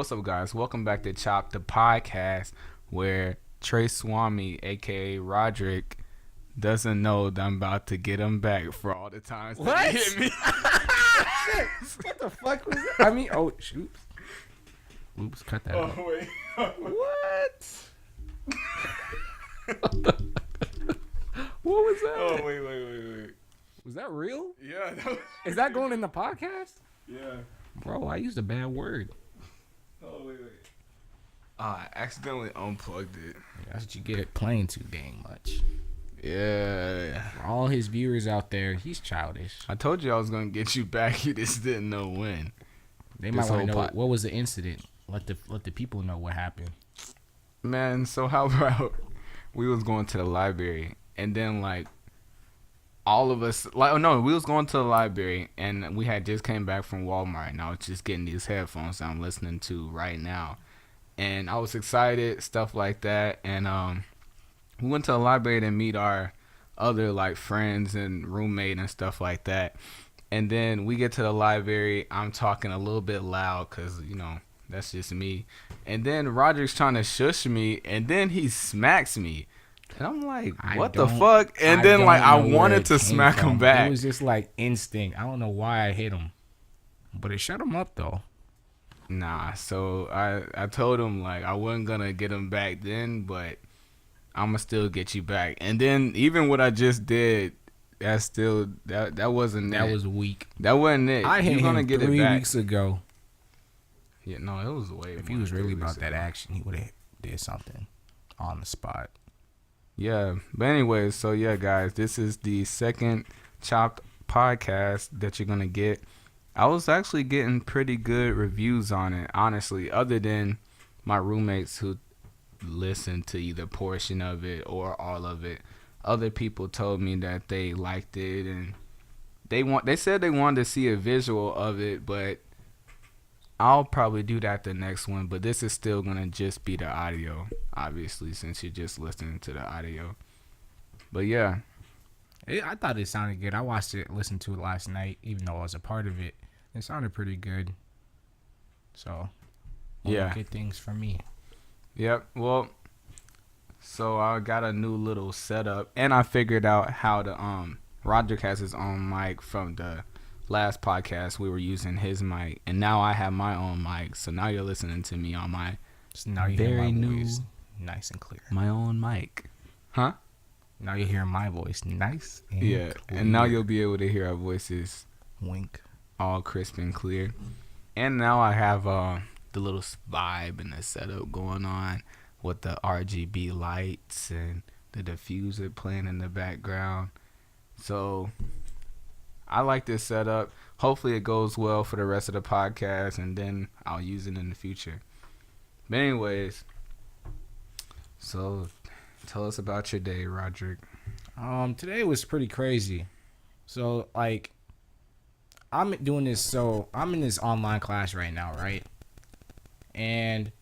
what's up, guys? Welcome back to Chopp'd, the podcast where Trey Swami, aka Roderick, doesn't know that I'm about to get him back for all the times that he hit me. What the fuck was that? I mean, oh, shoot. Oops, cut that out. Wait. What? What was that? Oh, wait. Was that real? Yeah. Is that going in the podcast? Yeah. Bro, I used a bad word. Oh, wait. I accidentally unplugged it. That's what you get playing too dang much. Yeah. For all his viewers out there, he's childish. I told you I was going to get you back. You just didn't know when. They might want to know what was the incident. Let the people know what happened. Man, so how about we was going to the library and then like all of us we was going to the library and we had just came back from Walmart and I was just getting these headphones that I'm listening to right now. And I was excited, stuff like that, and we went to the library to meet our other like friends and roommate and stuff like that. And then we get to the library, I'm talking a little bit loud cuz that's just me. And then Roger's trying to shush me, and then he smacks me. And I'm like, what the fuck? And then like I wanted to smack him back. It was just like instinct. I don't know why I hit him. But it shut him up though. Nah, so I told him like I wasn't gonna get him back then, but I'ma still get you back. And then even what I just did, that's still that wasn't it. That was weak. That wasn't it. I hit him 3 weeks ago. Yeah, no, it was way. If he was really about that action, he would have did something on the spot. Yeah, but anyways, so yeah, guys, this is the second Chopp'd podcast that you're gonna get. I was actually getting pretty good reviews on it, honestly, other than my roommates who listened to either portion of it or all of it. Other people told me that they liked it and they said they wanted to see a visual of it, but I'll probably do that the next one, but this is still going to just be the audio, obviously, since you're just listening to the audio. But yeah. I thought it sounded good. I listened to it last night, even though I was a part of it. It sounded pretty good. So, yeah. Good things for me. Yep. Well, so I got a new little setup, and I figured out how to, Roderick has his own mic from the last podcast. We were using his mic, and now I have my own mic. So now you're listening to me on my very new, nice and clear. My own mic, huh? Now you're hearing my voice, nice and clear. And now you'll be able to hear our voices, wink, all crisp and clear. And now I have the little vibe and the setup going on with the RGB lights and the diffuser playing in the background. So I like this setup. Hopefully it goes well for the rest of the podcast, and then I'll use it in the future. But anyways, so tell us about your day, Roderick. Today was pretty crazy. So like I'm in this online class right now, right? And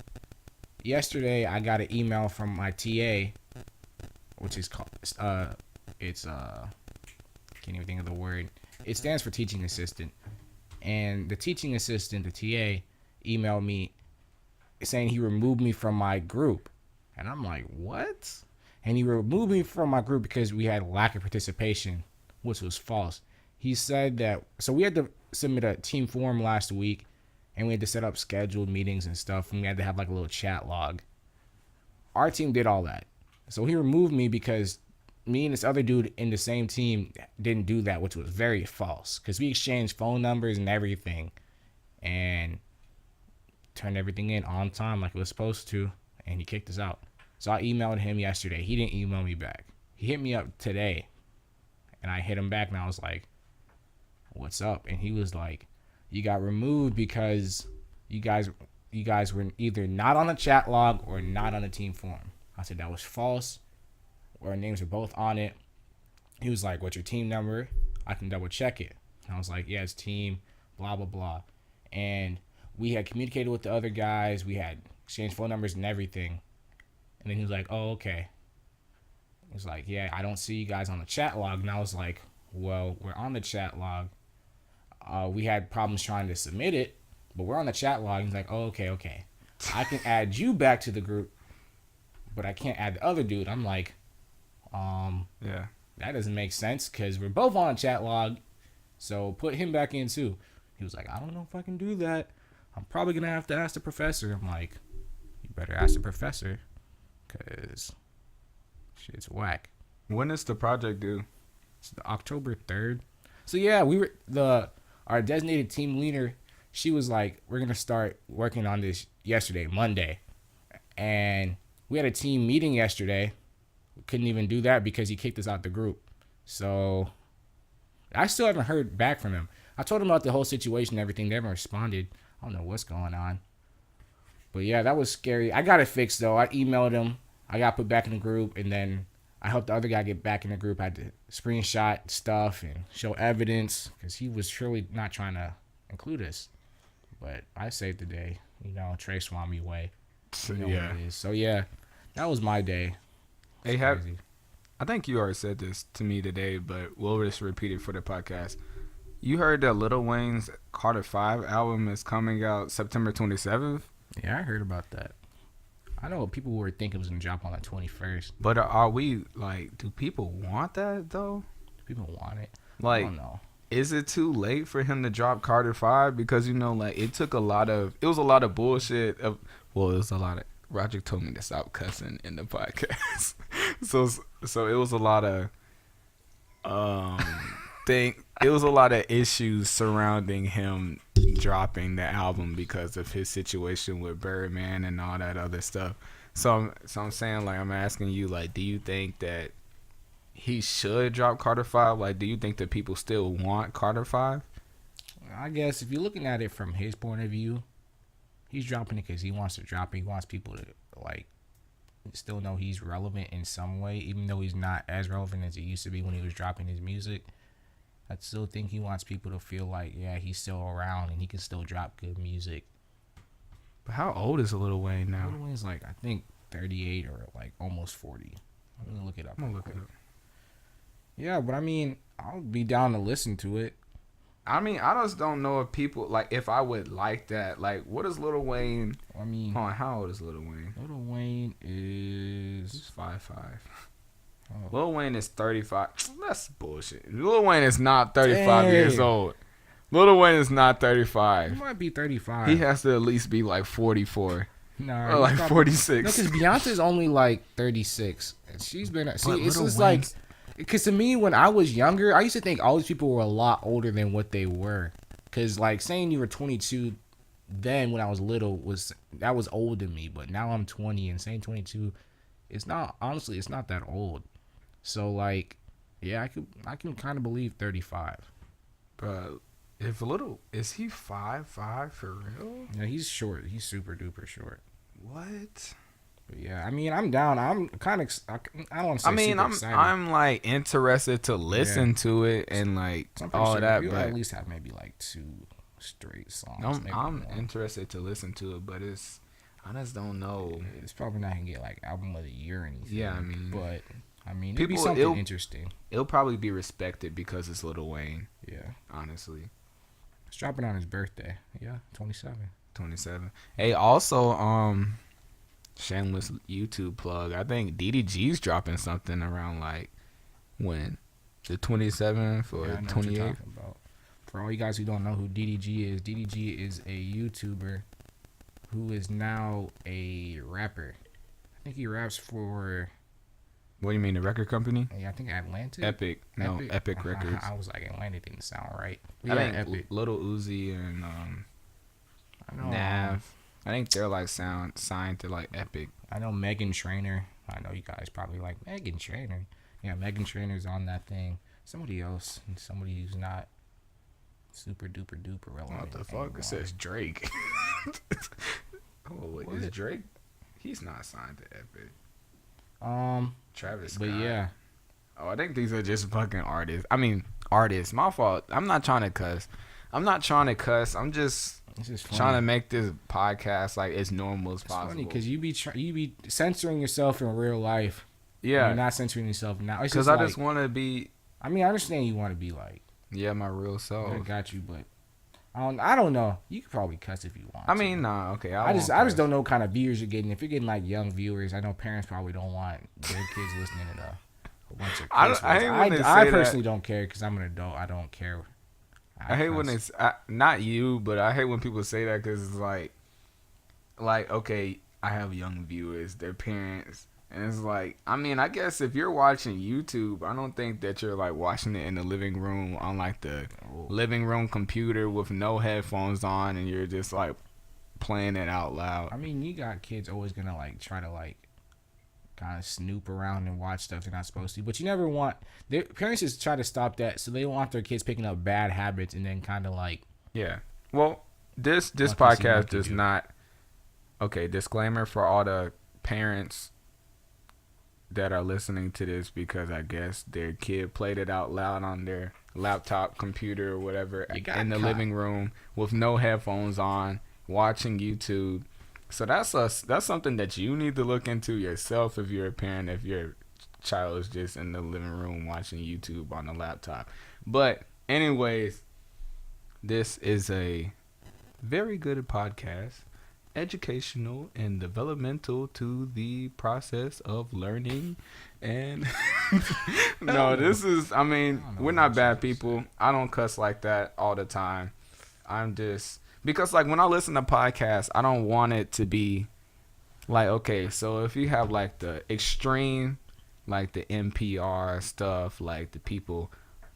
yesterday I got an email from my TA, which is called can't even think of the word. It stands for teaching assistant. And the teaching assistant, the TA, emailed me saying he removed me from my group. And I'm like, what? And he removed me from my group because we had lack of participation, which was false. He said that, so we had to submit a team form last week, and we had to set up scheduled meetings and stuff, and we had to have like a little chat log. Our team did all that. So he removed me because me and this other dude in the same team didn't do that, which was very false, because we exchanged phone numbers and everything and turned everything in on time like it was supposed to, and he kicked us out. So I emailed him yesterday. He didn't email me back. He hit me up today, and I hit him back, and I was like, what's up? And he was like, you got removed because you guys were either not on the chat log or not on the team form. I said that was false. Our names were both on it. He was like, what's your team number? I can double check it. And I was like, yeah, it's team, blah, blah, blah. And we had communicated with the other guys. We had exchanged phone numbers and everything. And then he was like, oh, okay. He was like, yeah, I don't see you guys on the chat log. And I was like, well, we're on the chat log. We had problems trying to submit it, but we're on the chat log. He's like, oh, okay. I can add you back to the group, but I can't add the other dude. I'm like, Yeah. that doesn't make sense because we're both on chat log. So put him back in too. He was like, I don't know if I can do that. I'm probably going to have to ask the professor. I'm like, you better ask the professor because shit's whack. When is the project due? It's October 3rd. So yeah, our designated team leader, she was like, we're going to start working on this yesterday, Monday. And we had a team meeting yesterday. We couldn't even do that because he kicked us out the group. So I still haven't heard back from him. I told him about the whole situation and everything. They haven't responded. I don't know what's going on. But yeah, that was scary. I got it fixed though. I emailed him. I got put back in the group, and then I helped the other guy get back in the group. I had to screenshot stuff and show evidence because he was surely not trying to include us. But I saved the day. Trey Swami way. What it is. So yeah, that was my day. Hey, I think you already said this to me today, but we'll just repeat it for the podcast. You heard that Lil Wayne's Carter 5 album is coming out September 27th? Yeah, I heard about that. I know people were thinking it was going to drop on the 21st. But are we, like, do people want that, though? Do people want it? Like, I don't know. Is it too late for him to drop Carter 5? Because, like, it was a lot of bullshit. It was a lot of, Roger told me to stop cussing in the podcast. So it was a lot of, it was a lot of issues surrounding him dropping the album because of his situation with Birdman and all that other stuff. So I'm saying, like, I'm asking you, like, do you think that he should drop Carter 5? Like, do you think that people still want Carter 5? I guess if you're looking at it from his point of view, he's dropping it because he wants to drop it. He wants people to, like, still know he's relevant in some way, even though he's not as relevant as he used to be when he was dropping his music. I still think he wants people to feel like, yeah, he's still around and he can still drop good music. But how old is Lil Wayne now? Lil Wayne's like, I think 38 or like almost 40. I'm gonna look it up. I'm gonna look it up. Yeah, but I mean, I'll be down to listen to it. I mean, I just don't know if people, like, if I would like that. Like, what is Lil Wayne? I mean, hold on, how old is Lil Wayne? Lil Wayne is 5'5". Oh. Lil Wayne is 35. That's bullshit. Lil Wayne is not 35 years old. Lil Wayne is not 35. He might be 35. He has to at least be like 44. No, or like 46. No, because Beyonce's only like 36. And she's been. See, it's just like. Because to me, when I was younger, I used to think all these people were a lot older than what they were. Because, like, saying you were 22 then when I was little was old to me. But now I'm 20 and saying 22, it's not, honestly, it's not that old. So, like, yeah, I can kind of believe 35. But is he 5'5" for real? Yeah, he's short. He's super duper short. What? But yeah, I mean, I'm down. I'm kind of, I don't want to say super excited. I'm like interested to listen to it and like all that. But at least have maybe like 2 straight songs. I'm interested to listen to it, but I just don't know. It's probably not gonna get like album of the year or anything. Yeah, but it'll be something interesting. It'll probably be respected because it's Lil Wayne. Yeah, honestly, it's dropping on his birthday. Yeah, 27. Hey, also, shameless YouTube plug. I think DDG's dropping something around like when the 27th or 28th. For all you guys who don't know who DDG is a YouTuber who is now a rapper. I think he raps for. What do you mean, the record company? Yeah, I think Atlantic. Epic Records. I was like, Atlantic didn't sound right. I think Epic. Little Uzi and Nav. I think they're like signed to like Epic. I know Megan Trainor. I know you guys probably like Megan Trainor. Yeah, Megan Trainor's on that thing. Somebody else, and somebody who's not super duper relevant. What the fuck? It says Drake. Oh, wait, is Drake? He's not signed to Epic. Travis Scott. But yeah. Oh, I think these are just fucking artists. I mean, artists. My fault. I'm not trying to cuss. I'm just trying to make this podcast like as normal as possible. Funny because you be censoring yourself in real life. Yeah, you're not censoring yourself now. Because I just want to be. I mean, I understand you want to be like. Yeah, my real self. I got you, but I don't know. You could probably cuss if you want. I mean, nah, okay. I just don't know what kind of viewers you're getting. If you're getting like young viewers, I know parents probably don't want their kids listening to a bunch of kids. I personally don't care because I'm an adult. I don't care. I hate when it's not you, but I hate when people say that because it's like okay, I have young viewers, their parents, and it's like, I mean, I guess if you're watching YouTube, I don't think that you're like watching it in the living room on like the living room computer with no headphones on, and you're just like playing it out loud. I mean, you got kids always gonna like try to like kind of snoop around and watch stuff they're not supposed to, but you never want their parents just try to stop that, so they don't want their kids picking up bad habits and then kind of like Well, this podcast does not. Okay, disclaimer for all the parents that are listening to this, because I guess their kid played it out loud on their laptop, computer, or whatever in the living room with no headphones on, watching YouTube. So that's something that you need to look into yourself if you're a parent, if your child is just in the living room watching YouTube on the laptop. But anyways, this is a very good podcast. Educational and developmental to the process of learning, and no, this is, I mean, we're not bad people. I don't cuss like that all the time. I'm just, because like when I listen to podcasts, I don't want it to be like, okay, so if you have like the extreme, like the NPR stuff, like the people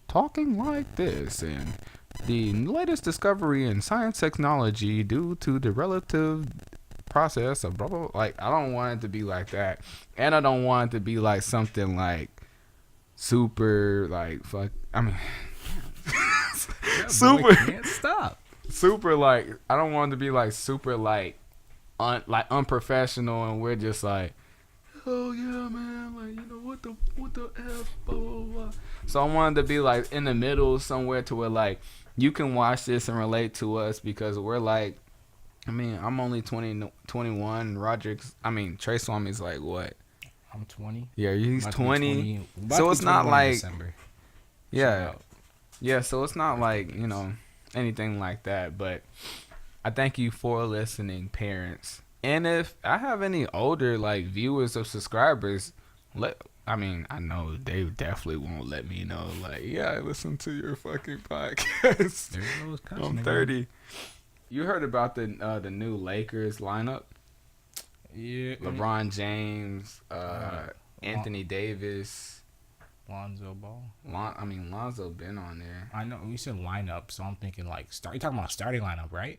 talking like this and the latest discovery in science technology due to the relative process of blah, blah, blah. Like, I don't want it to be like that. And I don't want it to be like something like super, like, fuck. I mean, super. Can't stop. Super, like, I don't want it to be like super, like unprofessional, and we're just like, oh yeah, man, like, you know, what the F, blah, blah, blah. So I wanted to be like in the middle somewhere to where like you can watch this and relate to us, because we're like, I mean, I'm only 21. Trey Swami's like what? I'm 20. Yeah, he's 20. So it's not like, yeah. So it's not like, you know, anything like that. But I thank you for listening, parents. And if I have any older like viewers or subscribers, I know they definitely won't let me know. Like, yeah, I listen to your fucking podcast. I'm 30. You heard about the new Lakers lineup? Yeah. LeBron James, Anthony Davis, Lonzo Ball. Lonzo been on there. I know we said lineup, so I'm thinking like start. You're talking about starting lineup, right?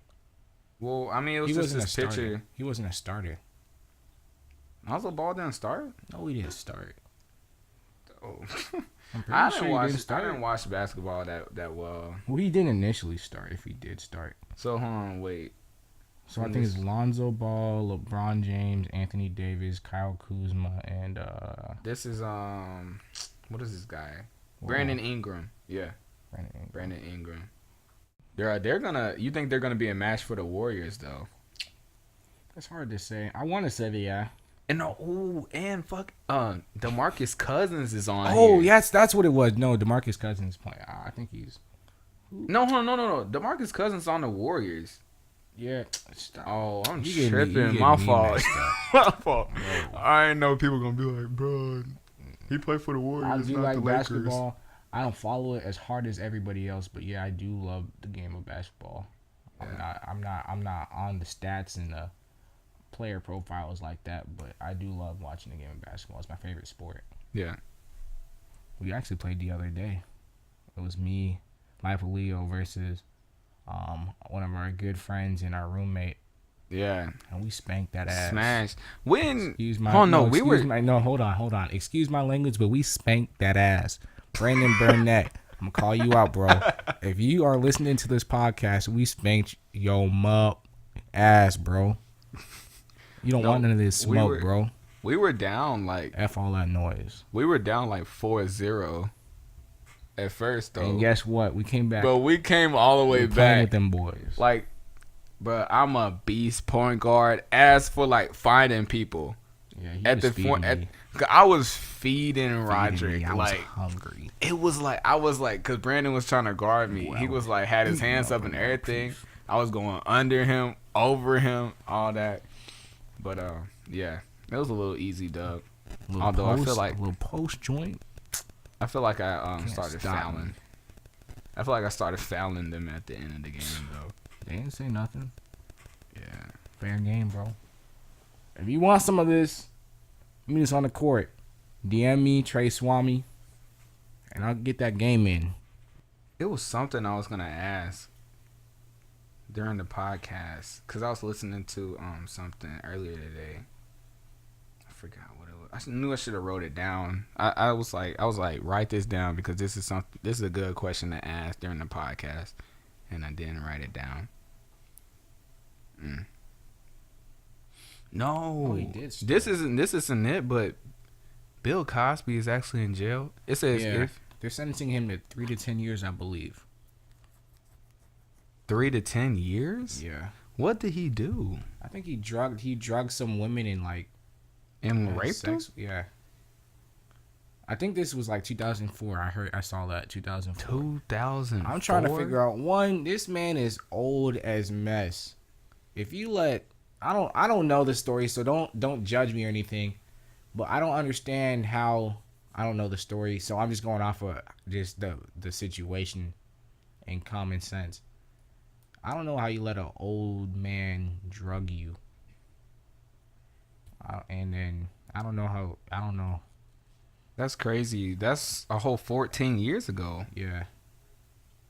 Well, I mean, it was just this picture. He wasn't a starter. Lonzo Ball didn't start? No, he didn't start. Oh. I didn't watch basketball that well. Well, he didn't initially start, if he did start. So, hold on, wait. So, I think it's Lonzo Ball, LeBron James, Anthony Davis, Kyle Kuzma, and... This is, what is this guy? Brandon Ingram. Yeah. Brandon Ingram. You think they're gonna be a match for the Warriors, though? It's hard to say. I want to say that, yeah. And DeMarcus Cousins is on. Oh, yes, that's what it was. No, DeMarcus Cousins playing. I think he's. No. DeMarcus Cousins on the Warriors. Yeah. Stop. Oh, I'm tripping. My fault. My fault. No. I know people gonna be like, bro, he played for the Warriors. I do not like the Lakers. basketball. I don't follow it as hard as everybody else, but yeah, I do love the game of basketball. Yeah. I'm not on the stats and the player profiles like that, but I do love watching the game of basketball. It's my favorite sport. Yeah. We actually played the other day. It was me, Michael Leo versus one of our good friends and our roommate. Yeah. And we spanked that ass. Smashed. When? Hold on. Excuse my language, but we spanked that ass. Brandon Burnett, I'm gonna call you out, bro. If you are listening to this podcast, we spanked your ass, bro. You don't want none of this smoke, bro. We were down like F all that noise. We were down like 4-0 at first, though. And guess what? We came back. But we came all the way back with them boys. Like, bro, I'm a beast point guard. As for like finding people, Yeah, he At was the point, feeding me. I was feeding Feeding Roderick. me. I was Like hungry. it was like I was like, cause Brandon was trying to guard me. He Well, was like had his hands up and everything. I was going under him, over him, all that. But yeah, it was a little easy dub. Although I feel like a little post joint. I feel like I Can't started stop fouling. me. I feel like I started fouling them at the end of the game though. They didn't say nothing. Yeah. Fair game, bro. If you want some of this, meet us on the court. DM me, Trey Swami, and I'll get that game in. It was something I was gonna ask during the podcast because I was listening to something earlier today. I forgot what it was. I knew I should have wrote it down. I was like write this down because this is a good question to ask during the podcast, and I didn't write it down. No, he did still. this isn't it. But Bill Cosby is actually in jail. It says if they're sentencing him to 3 to 10 years, I believe. 3 to 10 years. Yeah, What did he do? I think he drugged some women and like And raped them? Yeah. I think this was like 2004. I saw that 2004. 2000. I'm trying to figure out one. This man is old as mess. If you let, I don't know the story, so don't judge me or anything. But I don't understand how. I don't know the story, so I'm just going off of just the situation and common sense. I don't know how you let an old man drug you. And then I don't know. That's crazy. That's a whole 14 years ago. Yeah.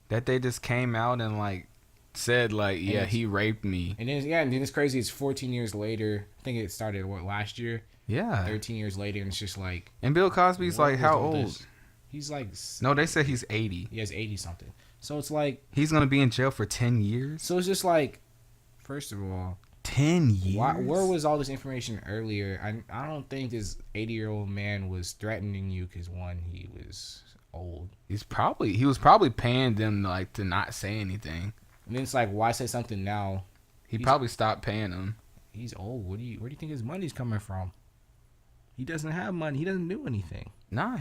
That they just came out and like said like, yeah, he raped me. And then it's crazy. It's 14 years later. I think it started last year. Yeah. 13 years later, and it's just like. And Bill Cosby's like how old? He's like. No, they said he's 80. He has 80 something. So it's like. He's gonna be in jail for 10 years. So it's just like, first of all, 10 years. where was all this information earlier? I don't think this 80-year-old man was threatening you because one, he was old. He was probably paying them like to not say anything. And then it's like, why say something now? He probably stopped paying them. He's old. Where do you think his money's coming from? He doesn't have money. He doesn't do anything. Nah,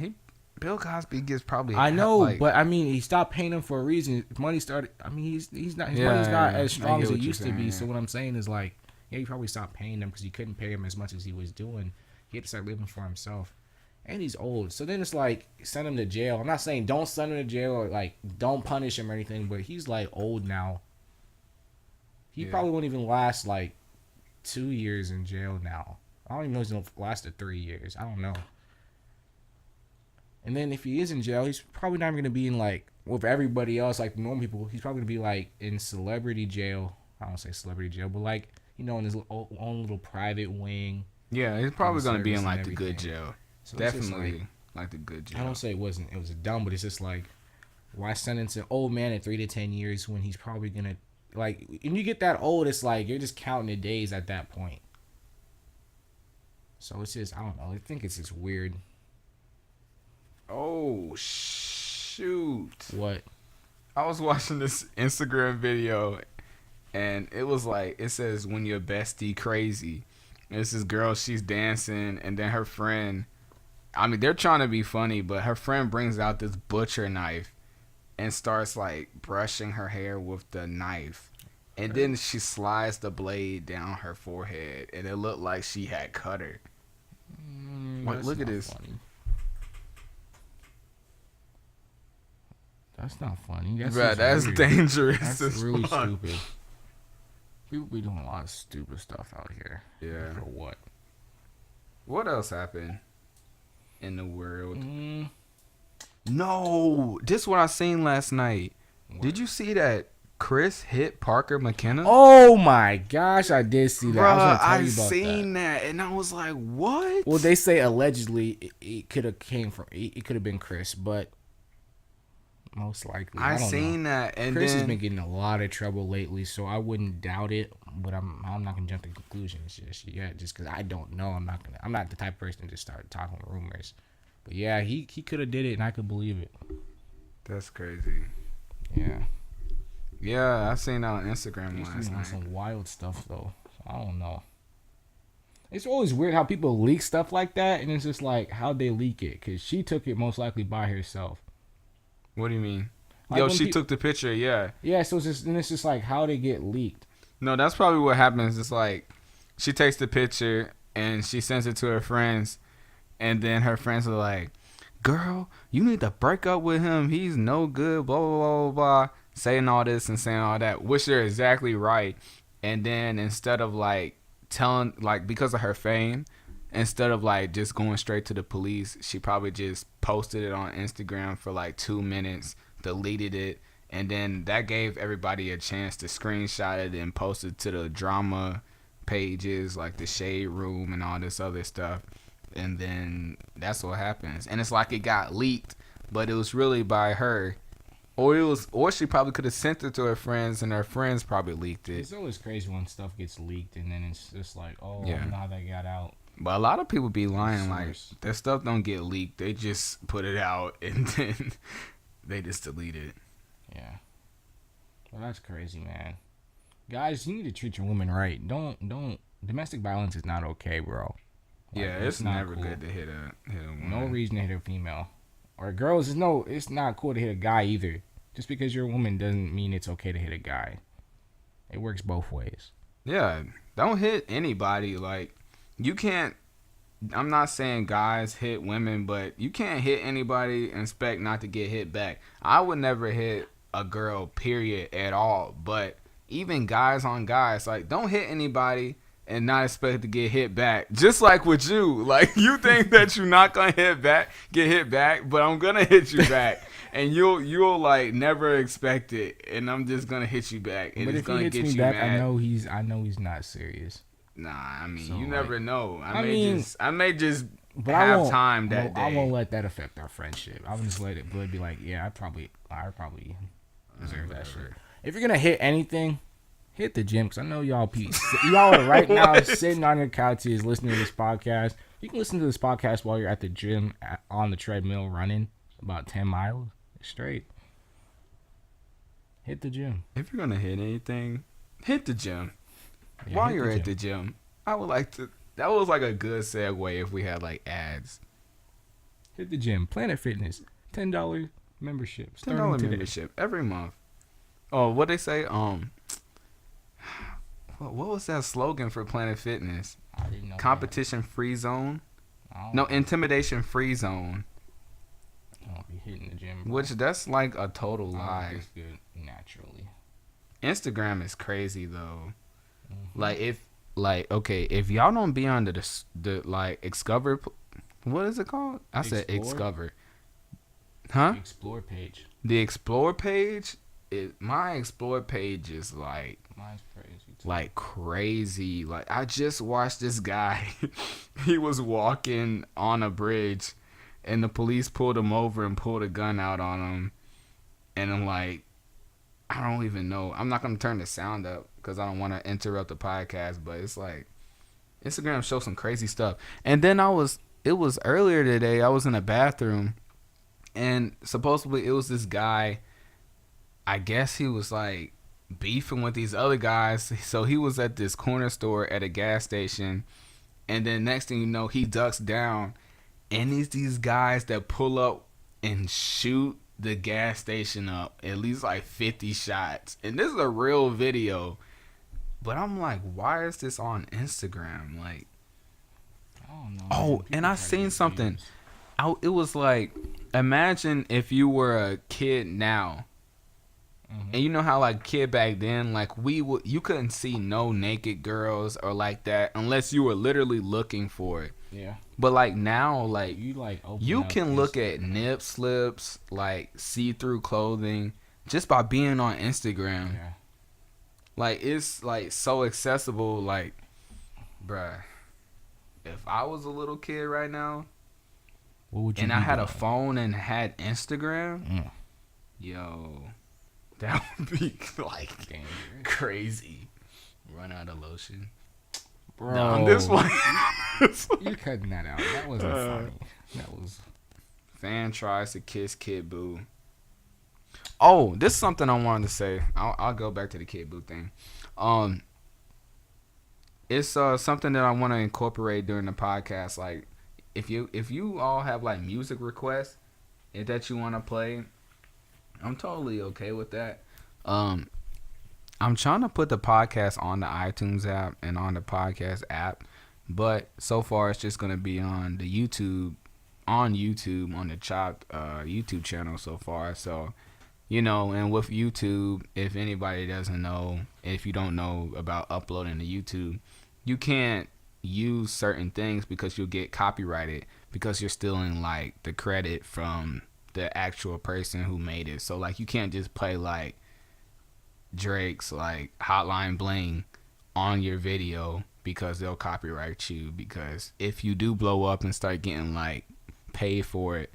Bill Cosby gets probably. I know, but I mean, he stopped paying him for a reason. His money started. I mean, his money's not as strong as it used to be. Yeah. So what I'm saying is like, yeah, he probably stopped paying him because he couldn't pay him as much as he was doing. He had to start living for himself, and he's old. So then it's like send him to jail. I'm not saying don't send him to jail or like don't punish him or anything, but he's like old now. He probably won't even last like 2 years in jail now. I don't even know if he's gonna last to 3 years. I don't know. And then if he is in jail, he's probably not even gonna be in like with everybody else, like normal people. He's probably gonna be like in celebrity jail. I don't say celebrity jail, but like in his own little private wing. Yeah, he's probably gonna be in like the good jail. So definitely like the good jail. I don't say it was dumb, but it's just like why sentence an old man at 3 to 10 years when he's probably gonna like when you get that old, it's like you're just counting the days at that point. So it's just I don't know. I think it's just weird. Oh shoot! What? I was watching this Instagram video, and it was like it says when your bestie crazy. And it's this girl, she's dancing, and then her friend. I mean, they're trying to be funny, but her friend brings out this butcher knife, and starts like brushing her hair with the knife, and then she slides the blade down her forehead, and it looked like she had cut her. Like, look at this. Funny. That's not funny. That's dangerous. That's really stupid. People be doing a lot of stupid stuff out here. Yeah. For what? What else happened in the world? No, this is what I seen last night. What? Did you see that Chris hit Parker McKenna? Oh my gosh, I did see that. Bruh, I seen that, and I was like, "What?" Well, they say allegedly it could have came from it could have been Chris, but most likely I seen know. That, and Chris has been getting a lot of trouble lately, so I wouldn't doubt it. But I'm not gonna jump to conclusions just yet, just because I don't know. I'm not the type of person to just start talking rumors. But yeah, he could have did it, and I could believe it. That's crazy. Yeah. Yeah, I seen that on Instagram last night. Some wild stuff though. So I don't know. It's always weird how people leak stuff like that, and it's just like how'd they leak it? Because she took it most likely by herself. What do you mean? Like Yo, when she took the picture. Yeah. yeah, so it's just like how they get leaked. No, that's probably what happens. It's like she takes the picture and she sends it to her friends, and then her friends are like, "Girl, you need to break up with him. He's no good." Blah blah blah blah blah. Saying all this and saying all that, which they're exactly right. And then instead of like telling, like because of her fame, instead of like just going straight to the police, she probably just posted it on Instagram for like 2 minutes, deleted it, and then that gave everybody a chance to screenshot it and post it to the drama pages like the Shade Room and all this other stuff. And then that's what happens. And it's like it got leaked, but it was really by her. Or she probably could have sent it to her friends, and her friends probably leaked it. It's always crazy when stuff gets leaked, and then it's just like, oh, Yeah. now that got out. But a lot of people be lying, like Source. their stuff don't get leaked. They just put it out and then they just delete it. Yeah. Well, that's crazy, man. Guys, you need to treat your women right. Don't. Domestic violence is not okay, bro. Like, Yeah, it's not never cool. good to hit a woman. No reason to hit a female or girls. It's not cool to hit a guy either. Just because you're a woman doesn't mean it's okay to hit a guy. It works both ways. Yeah, don't hit anybody. Like you can't. I'm not saying guys hit women, but you can't hit anybody and expect not to get hit back. I would never hit a girl, period, at all. But even guys on guys, like don't hit anybody and not expect to get hit back. Just like with you, like you think that you're not gonna get hit back, but I'm gonna hit you back, and you'll like never expect it, and I'm just gonna hit you back, and But it's if he gonna hits get me you back, mad. I know he's not serious. Nah, I mean So, you like, never know. I I may just But I have won't, time that day. I won't let that affect our friendship. I would just let it be like, yeah, I probably deserve that shit. If you're gonna hit anything, hit the gym, because I know y'all are right now sitting on your couches listening to this podcast. You can listen to this podcast while you're at the gym on the treadmill running about 10 miles straight. Hit the gym. If you're gonna hit anything, hit the gym. Yeah, While hit you're the at the gym, I would like to. That was like a good segue if we had like ads. Hit the gym. Planet Fitness. $10 membership. $10 membership every month. Oh, what they say? What was that slogan for Planet Fitness? I didn't know. Competition free zone? That. No, intimidation free zone. I'll be hitting the gym. Bro. Which that's like a total I lie. think it's good naturally. Instagram is crazy though. Mm-hmm. If y'all don't be on the like Excover, what is it called? I said Explore? Excover. Huh? Explore page. The Explore page, my Explore page is like Mine's crazy too. like crazy. Like I just watched this guy. He was walking on a bridge, and the police pulled him over and pulled a gun out on him. And I'm like, I don't even know. I'm not gonna turn the sound up because I don't want to interrupt the podcast. But it's like Instagram shows some crazy stuff. And then it was earlier today. I was in a bathroom, and supposedly it was this guy. I guess he was like beefing with these other guys. So he was at this corner store at a gas station, and then next thing you know, he ducks down, and it's these guys that pull up and shoot the gas station up at least like 50 shots. And this is a real video. But I'm like, why is this on Instagram? Like, I don't know. oh, man. and I People try to seen get something. views. It was like, imagine if you were a kid now. Mhm. And you know how like kid back then, like you couldn't see no naked girls or like that unless you were literally looking for it. Yeah. But like now, like You like open you up can look at Instagram. nip slips, like see-through clothing, just by being on Instagram. Yeah. Like it's like so accessible. Like, bruh, if I was a little kid right now What would you and be I had a doing? phone and had Instagram, Mm. yo, that would be like Dangerous. crazy. Run out of lotion. Bro, No, on this one. You're cutting that out. That wasn't funny. That was. Fan tries to kiss Kid Boo. Oh, this is something I wanted to say. I'll go back to the Kid Boo thing. it's something that I want to incorporate during the podcast. Like, if you all have like music requests that you want to play, I'm totally okay with that. Um, I'm trying to put the podcast on the iTunes app and on the podcast app, but so far it's just gonna be on the YouTube on the Chopp'd YouTube channel so far. So, and with YouTube, if anybody doesn't know, if you don't know about uploading to YouTube, you can't use certain things because you'll get copyrighted because you're stealing like the credit from the actual person who made it. So like you can't just play like Drake's like Hotline Bling on your video because they'll copyright you, because if you do blow up and start getting like paid for it,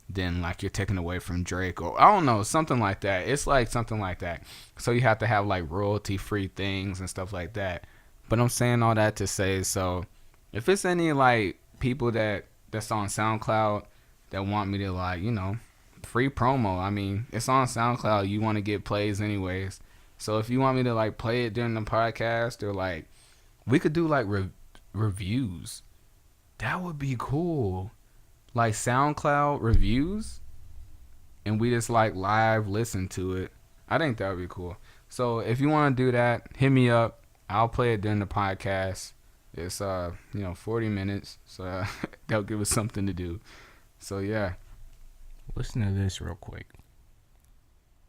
then like you're taking away from Drake, or I don't know, something like that. It's like something like that. So you have to have like royalty free things and stuff like that. But I'm saying all that to say, so if it's any like people that's on SoundCloud that want me to like, free promo. I mean, it's on SoundCloud. You want to get plays anyways. So if you want me to like play it during the podcast, or like we could do like reviews. That would be cool. Like SoundCloud reviews, and we just like live listen to it. I think that would be cool. So if you want to do that, hit me up. I'll play it during the podcast. It's 40 minutes, so that'll give us something to do. So yeah. Listen to this real quick.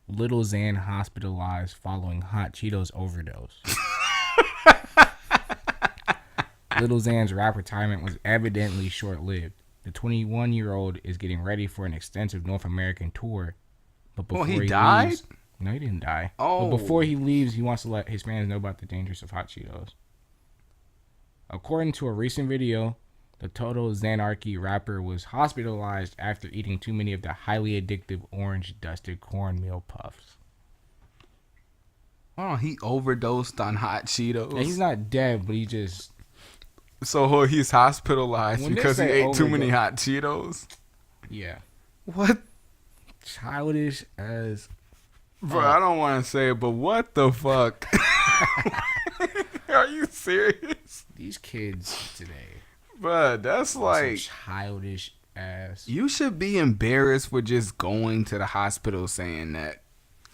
Lil Xan hospitalized following hot Cheetos overdose. Lil Xan's rap retirement was evidently short-lived. The 21-year-old is getting ready for an extensive North American tour. But before he died? Leaves, no, he didn't die. Oh. But before he leaves, he wants to let his fans know about the dangers of hot Cheetos. According to a recent video, the Total Xanarchy rapper was hospitalized after eating too many of the highly addictive orange-dusted cornmeal puffs. Oh, he overdosed on hot Cheetos. And he's not dead, but he just... So he's hospitalized When because he they say ate too many overdose- hot Cheetos? Yeah. What? Childish as... Bro, I don't want to say it, but what the fuck? Are you serious? These kids today. Bro, that's like... childish ass... You should be embarrassed for just going to the hospital saying that.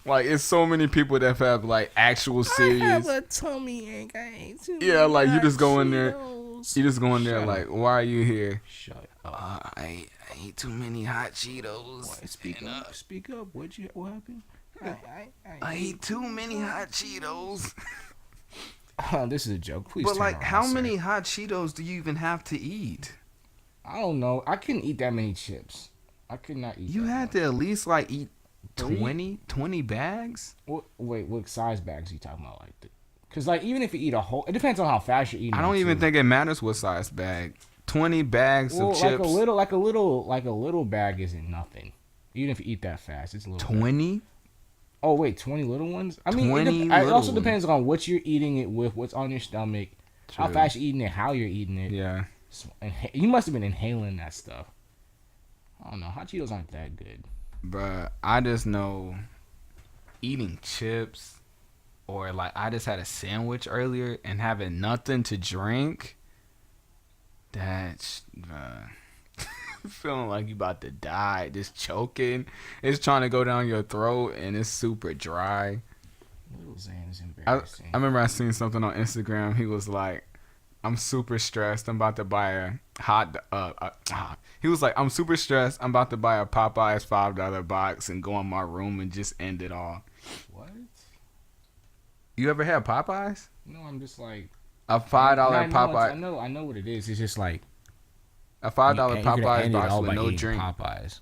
Like, it's so many people that have, like, actual serious... I have a tummy ache. I ate too Yeah, like, you many just go in there... Cheetos. You just go in there Shut like, up. why are you here? Shut up. I ate too many hot Cheetos. What? Speak up. Speak up. What happened? I ate too many hot Cheetos. This is a joke. Please But turn like, around, how sir. many hot Cheetos do you even have to eat? I don't know. I couldn't eat that many chips. I could not eat You that had much. to at least like eat Three? 20 bags? What size bags are you talking about? Because like, even if you eat a whole... It depends on how fast you're eating. I don't it, even too. think it matters what size bag. 20 bags Well, of like chips. a little bag isn't nothing. Even if you eat that fast, it's a little. 20? Oh wait, 20 little ones. I mean, 20 it little also ones. depends on what you're eating it with, what's on your stomach, how True. fast you're eating it, how you're eating it. Yeah. You must have been inhaling that stuff. I don't know. Hot Cheetos aren't that good. Bruh, I just know eating chips, or like I just had a sandwich earlier and having nothing to drink. That's feeling like you about to die, just choking. It's trying to go down your throat and it's super dry. Lil Xan is I embarrassing. remember I seen something on Instagram. He was like, I'm super stressed. I'm about to buy a he was like, I'm super stressed. I'm about to buy a Popeyes $5 box and go in my room and just end it all. What? You ever had Popeyes? No, I'm just like A $5 Popeye. I know what it is. It's just like A $5 you're gonna Popeyes end it box all with by no eating drink. Popeyes.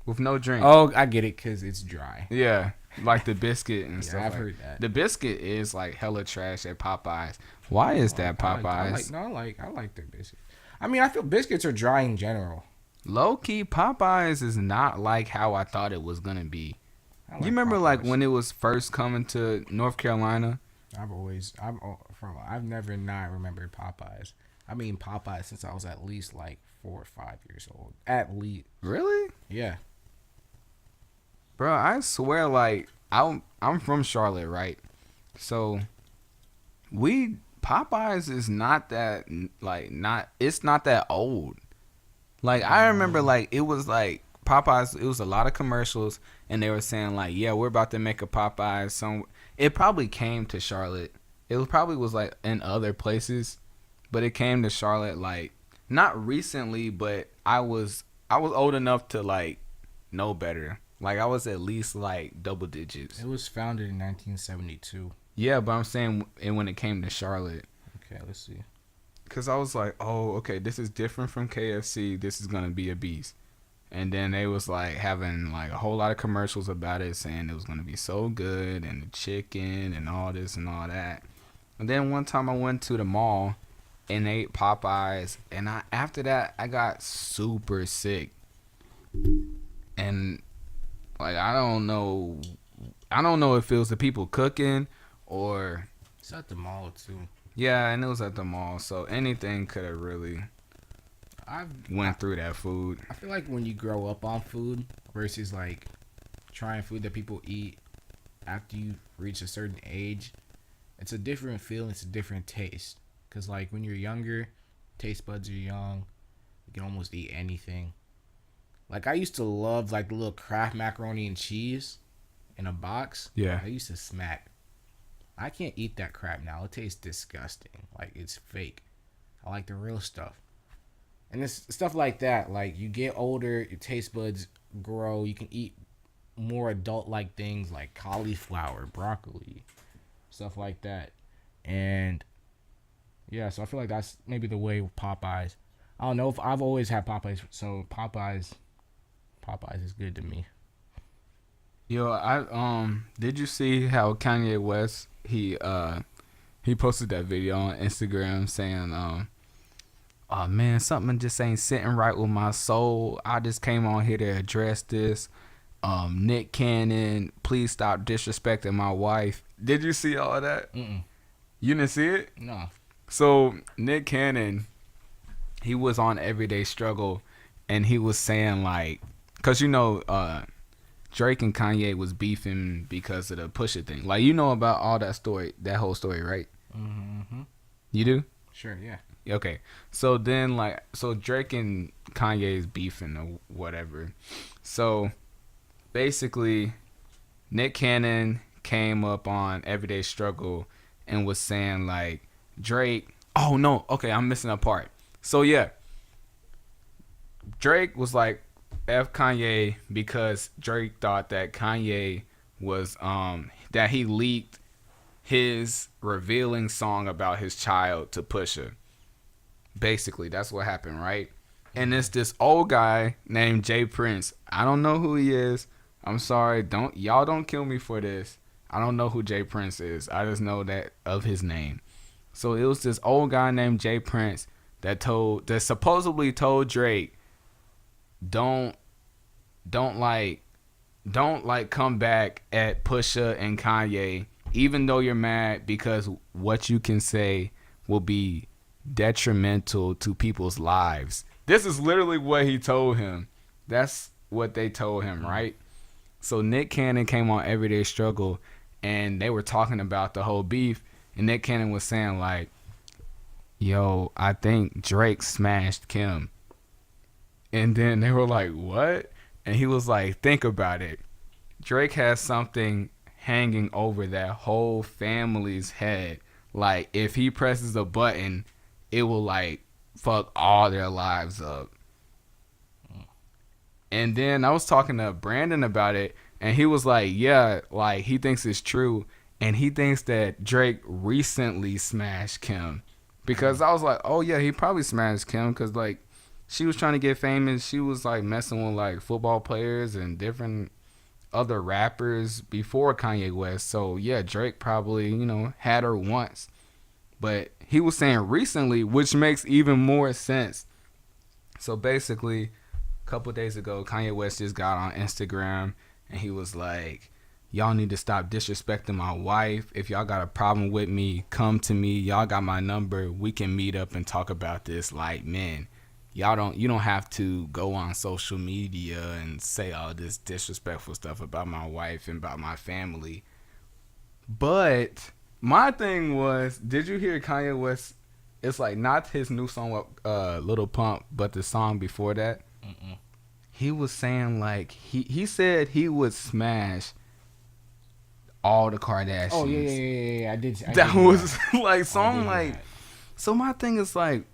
With no drink. Oh, I get it because it's dry. Yeah. Like the biscuit and Yeah, stuff. I've like. heard that. The biscuit is like hella trash at Popeyes. Why is that Popeyes? I like their biscuits. I mean, I feel biscuits are dry in general. Low key, Popeyes is not like how I thought it was gonna be. I You remember like Popeyes. when it was first coming to North Carolina? I've never not remembered Popeyes. I mean Popeyes since I was at least like 4 or 5 years old. At least. Really? Yeah. Bro, I swear, like I'm from Charlotte, right? So we Popeyes is not that it's not that old. Like I remember like it was like Popeyes, it was a lot of commercials and they were saying like, yeah, we're about to make a Popeyes. It probably came to Charlotte. Probably was like in other places, but it came to Charlotte like not recently, but I was old enough to like know better. Like I was at least like double digits. It was founded in 1972. Yeah, but I'm saying and when it came to Charlotte. Okay, let's see. Cause I was like, oh, okay, this is different from KFC. This is gonna be a beast. And then they was like having like a whole lot of commercials about it, saying it was gonna be so good and the chicken and all this and all that. And then one time I went to the mall and ate Popeyes, and after that I got super sick. And like I don't know if it was the people cooking or It's at the mall too. yeah, and it was at the mall, so anything could have really went through that food. I feel like when you grow up on food versus like trying food that people eat after you reach a certain age, it's a different feel. It's a different taste. Cause like when you're younger, taste buds are young. You can almost eat anything. Like I used to love like the little Kraft macaroni and cheese in a box. Yeah. I used to smack. I can't eat that crap now. It tastes disgusting. Like it's fake. I like the real stuff. And it's stuff like that. Like you get older, your taste buds grow. You can eat more adult-like things like cauliflower, broccoli, stuff like that. And yeah, so I feel like that's maybe the way with Popeyes. I don't know if I've always had Popeyes, so Popeyes is good to me. Yo, I did you see how Kanye West he posted that video on Instagram saying oh man, something just ain't sitting right with my soul. I just came on here to address this. Nick Cannon, please stop disrespecting my wife. Did you see all of that? Mm-mm. You didn't see it? No. So Nick Cannon, he was on Everyday Struggle, and he was saying like, cause you know, Drake and Kanye was beefing because of the Pusha thing. Like you know about all that story, that whole story, right? Mm-hmm. You do? Sure, yeah. Okay. So then so Drake and Kanye is beefing or whatever. So basically, Nick Cannon came up on Everyday Struggle and was saying like Drake. Oh no, okay, I'm missing a part. So yeah, Drake was like F Kanye because Drake thought that Kanye was that he leaked his revealing song about his child to Pusha. Basically, that's what happened, right? And it's this old guy named Jay Prince. I don't know who he is. I'm sorry. Y'all don't kill me for this. I don't know who Jay Prince is. I just know that of his name. So it was this old guy named Jay Prince that supposedly told Drake, don't come back at Pusha and Kanye, even though you're mad, because what you can say will be detrimental to people's lives. This is literally what he told him. That's what they told him, right? So Nick Cannon came on Everyday Struggle, and they were talking about the whole beef, and Nick Cannon was saying like, yo, I think Drake smashed Kim. And then they were like, what? And he was like, think about it. Drake has something hanging over that whole family's head. Like, if he presses a button, it will, like, fuck all their lives up. And then I was talking to Brandon about it, and he was like, yeah, like, he thinks it's true. And he thinks that Drake recently smashed Kim. Because I was like, oh, yeah, he probably smashed Kim because, like, she was trying to get famous. She was, like, messing with, like, football players and different other rappers before Kanye West. So, yeah, Drake probably, had her once. But he was saying recently, which makes even more sense. So, basically, a couple days ago, Kanye West just got on Instagram, and he was like, y'all need to stop disrespecting my wife. If y'all got a problem with me, come to me. Y'all got my number. We can meet up and talk about this like men. You don't have to go on social media and say all this disrespectful stuff about my wife and about my family. But My thing was, did you hear Kanye West? It's like not his new song with Little Pump, but the song before that. Mm-mm. He was saying like he said he would smash all the Kardashians. Oh yeah. I did. That was like Oh, I did song hear like. that. So my thing is like,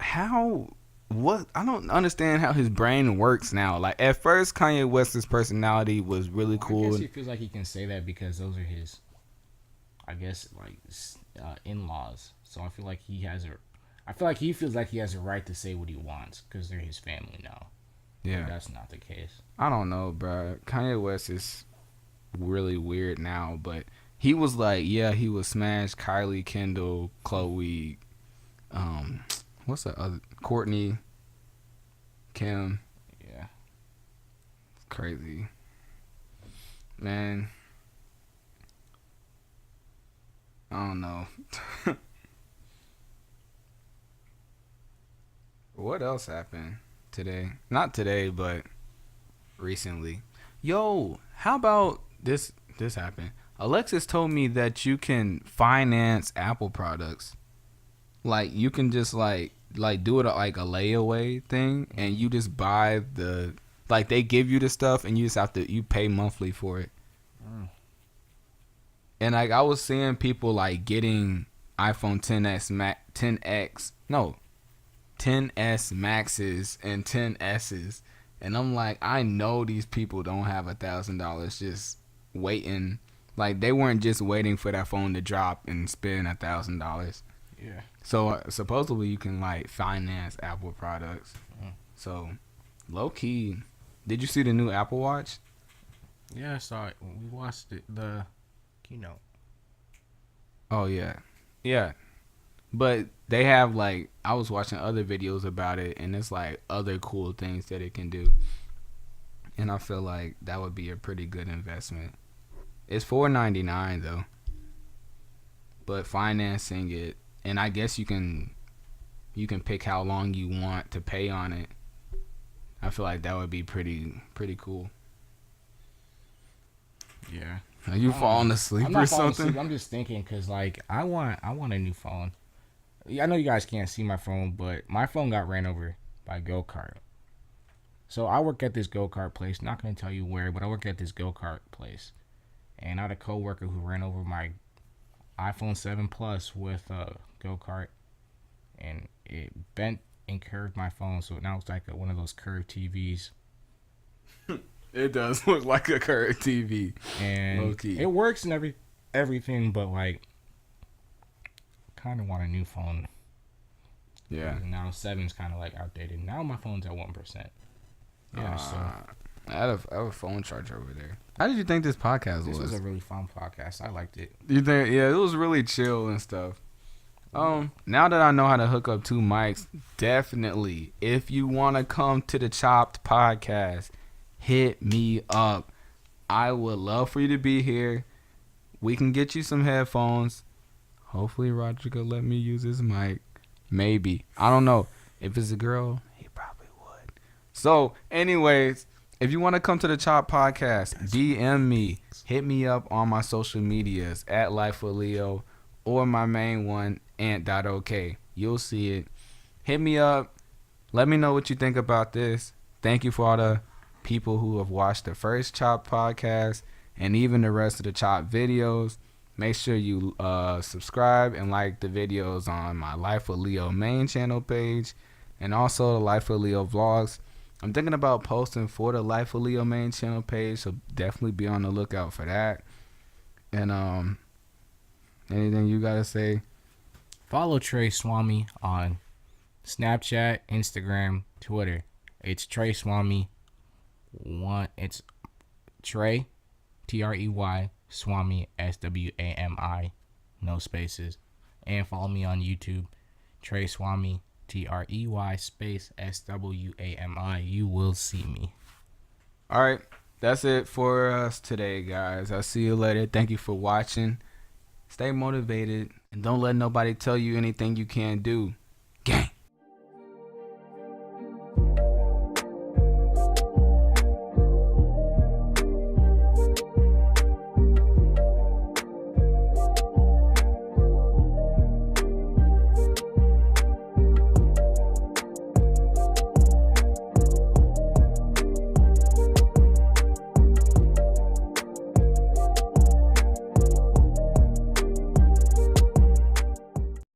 how what I don't understand how his brain works now. Like at first, Kanye West's personality was really I cool. guess he feels like he can say that because those are his, I guess, like in-laws. So I feel like I feel like he feels like he has a right to say what he wants because they're his family now. Yeah, But that's not the case. I don't know, bro. Kanye West is really weird now, but he was like, yeah, he would smash Kylie, Kendall, Chloe, what's the other, Courtney, Kim. Yeah. Crazy, man. I don't know. What else happened today? Not today, but recently. Yo, how about this? This happened. Alexis told me that you can finance Apple products. Like you can just like do it like a layaway thing, and you just buy the like they give you the stuff, and you just have to you pay monthly for it. Mm. And like I was seeing people like getting iPhone 10s Maxes and 10s's, and I'm like, I know these people don't have $1,000 just waiting. Like they weren't just waiting for that phone to drop and spend $1,000. Yeah. So supposedly you can like finance Apple products. Mm. So low key, did you see the new Apple Watch? Yeah, I saw it. We watched the keynote. Oh yeah, yeah. But they have like I was watching other videos about it, and it's like other cool things that it can do. And I feel like that would be a pretty good investment. It's $499 though, but financing it, and I guess you can pick how long you want to pay on it. I feel like that would be pretty cool. Yeah. Are you falling asleep I'm or not falling something? asleep. I'm just thinking because like I want a new phone. I know you guys can't see my phone, but my phone got ran over by a go-kart. So I work at this go-kart place. Not going to tell you where, but I work at this go-kart place. And I had a coworker who ran over my iPhone 7 Plus with a go-kart. And it bent and curved my phone. So now it's like one of those curved TVs. It does look like a curved TV. And Low-key. it works and everything, but like kind of want a new phone. Yeah. Now 7's kind of like outdated. Now my phone's at 1%. Yeah, so I have a phone charger over there. How did you think this podcast this was? was a really fun podcast. I liked it. You think? Yeah, it was really chill and stuff. Now that I know how to hook up two mics, definitely, if you want to come to the Chopp'd podcast, hit me up. I would love for you to be here. We can get you some headphones. Hopefully Roger could let me use his mic. Maybe. I don't know. If it's a girl, he probably would. So, anyways, if you want to come to the Chop podcast, DM me. Hit me up on my social medias at Life with Leo or my main one, Ant.OK. You'll see it. Hit me up. Let me know what you think about this. Thank you for all the people who have watched the first Chop podcast and even the rest of the Chop videos. Make sure you subscribe and like the videos on my Life with Leo main channel page and also the Life with Leo vlogs. I'm thinking about posting for the Life with Leo main channel page, so definitely be on the lookout for that. And anything you gotta say? Follow Trey Swami on Snapchat, Instagram, Twitter. It's Trey Swami. It's Trey, Trey, Swami, Swami, no spaces. And follow me on YouTube, Trey Swami, Trey space Swami. You will see me. All right, that's it for us today, guys. I'll see you later. Thank you for watching. Stay motivated and don't let nobody tell you anything you can't do. Gang.